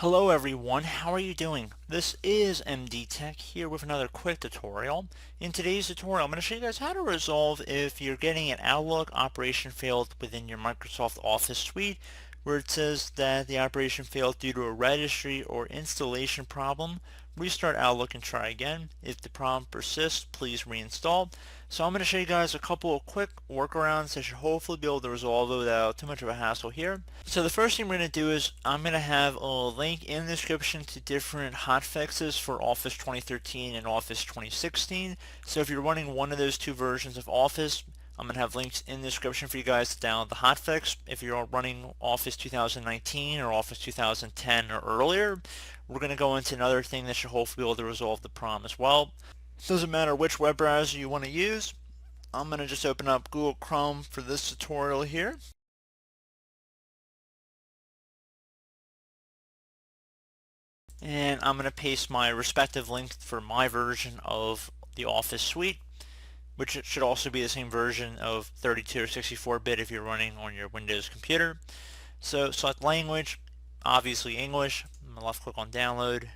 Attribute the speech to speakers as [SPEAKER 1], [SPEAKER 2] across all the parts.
[SPEAKER 1] Hello everyone, how are you doing? This is MD Tech here with another quick tutorial. In today's tutorial, I'm going to show you guys how to resolve if you're getting an Outlook operation failed within your Microsoft Office suite, where it says that the operation failed due to a registry or installation problem. Restart Outlook and try again. If the problem persists, please reinstall. So I'm going to show you guys a couple of quick workarounds that should hopefully be able to resolve it without too much of a hassle here. So the first thing we're going to do is I'm going to have a link in the description to different hotfixes for Office 2013 and Office 2016. So if you're running one of those two versions of Office, I'm going to have links in the description for you guys to download the hotfix. If you're running Office 2019 or Office 2010 or earlier, we're going to go into another thing that should hopefully be able to resolve the problem as well. It doesn't matter which web browser you want to use. I'm going to just open up Google Chrome for this tutorial here. And I'm going to paste my respective link for my version of the Office suite, which should also be the same version of 32 or 64-bit if you're running on your Windows computer. So select language, obviously English. I'm going to left click on download.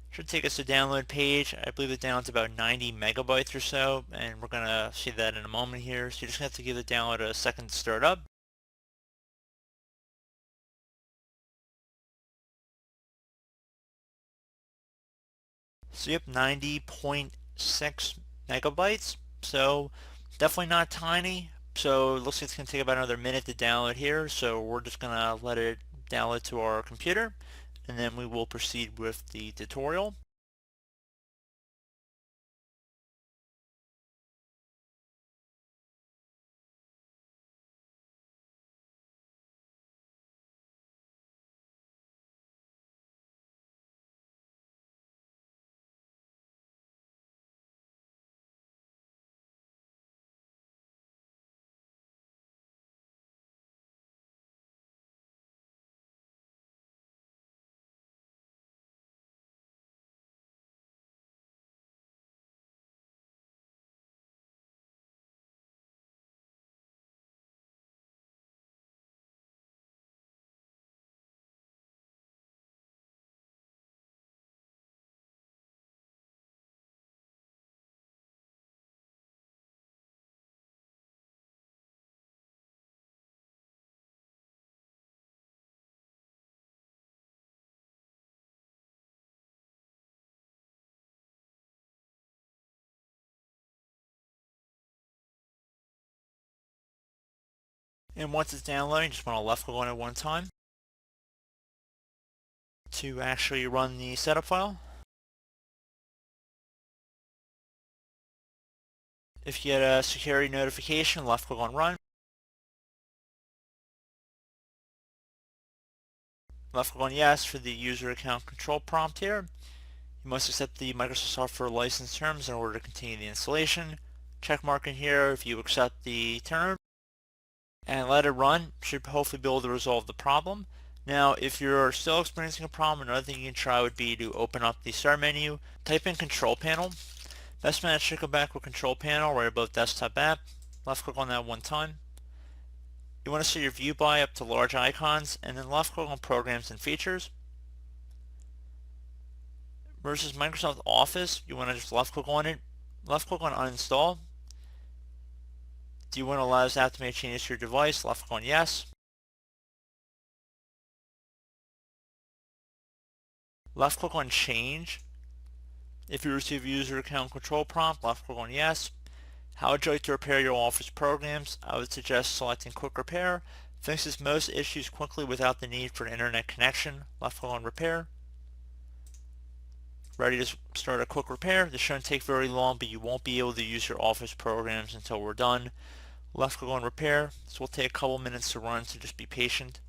[SPEAKER 1] Should take us to download page. I believe it downloads about 90 megabytes or so, and we're going to see that in a moment here. So you just have to give the download a second to start up. So yep, 90.6 megabytes. So definitely not tiny. So it looks like it's going to take about another minute to download here. So we're just going to let it download to our computer, and then we will proceed with the tutorial. And once it's downloading, just want to left click on it one time to actually run the setup file. If you get a security notification, left click on run. Left click on yes for the user account control prompt here. You must accept the Microsoft Software license terms in order to continue the installation. Check mark in here if you accept the term, and let it run. Should hopefully be able to resolve the problem. Now, if you're still experiencing a problem, another thing you can try would be to open up the start menu, type in control panel. Best match should come back with control panel right above desktop app. Left click on that one time. You want to set your view by up to large icons, and then left click on programs and features. Versus Microsoft Office, you want to just left click on it, left click on uninstall. Do you want to allow this app to make changes to your device? Left click on yes. Left click on change. If you receive a user account control prompt, left click on yes. How would you like to repair your Office programs? I would suggest selecting quick repair. Fixes most issues quickly without the need for an internet connection. Left click on repair. Ready to start a quick repair. This shouldn't take very long, but you won't be able to use your Office programs until we're done. Left click on repair. This will take a couple minutes to run, so just be patient.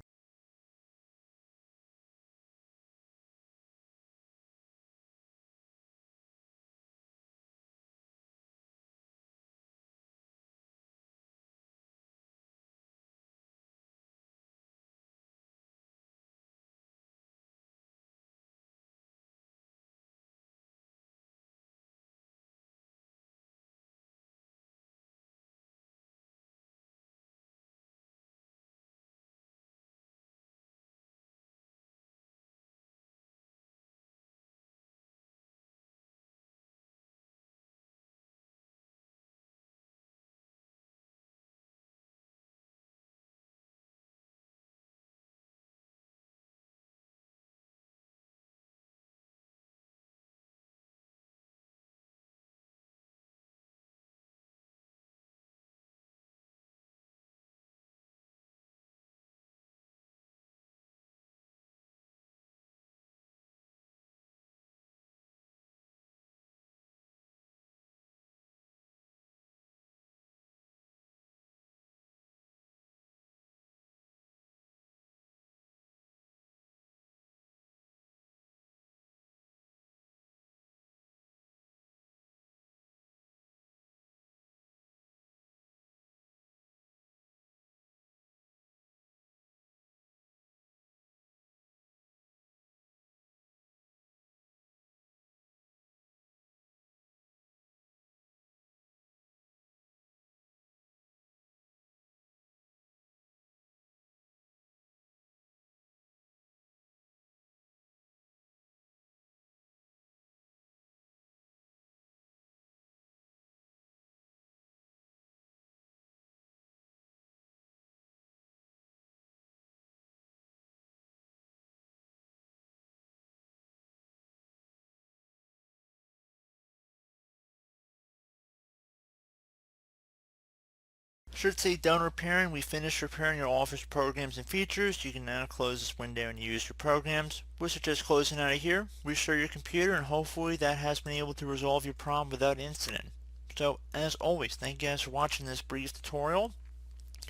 [SPEAKER 1] Should say done repairing. We finished repairing your Office programs and features. You can now close this window and use your programs. We suggest closing out of here, restart your computer, and hopefully that has been able to resolve your problem without incident. So as always, thank you guys for watching this brief tutorial.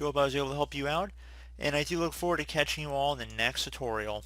[SPEAKER 1] I hope I was able to help you out, and I do look forward to catching you all in the next tutorial.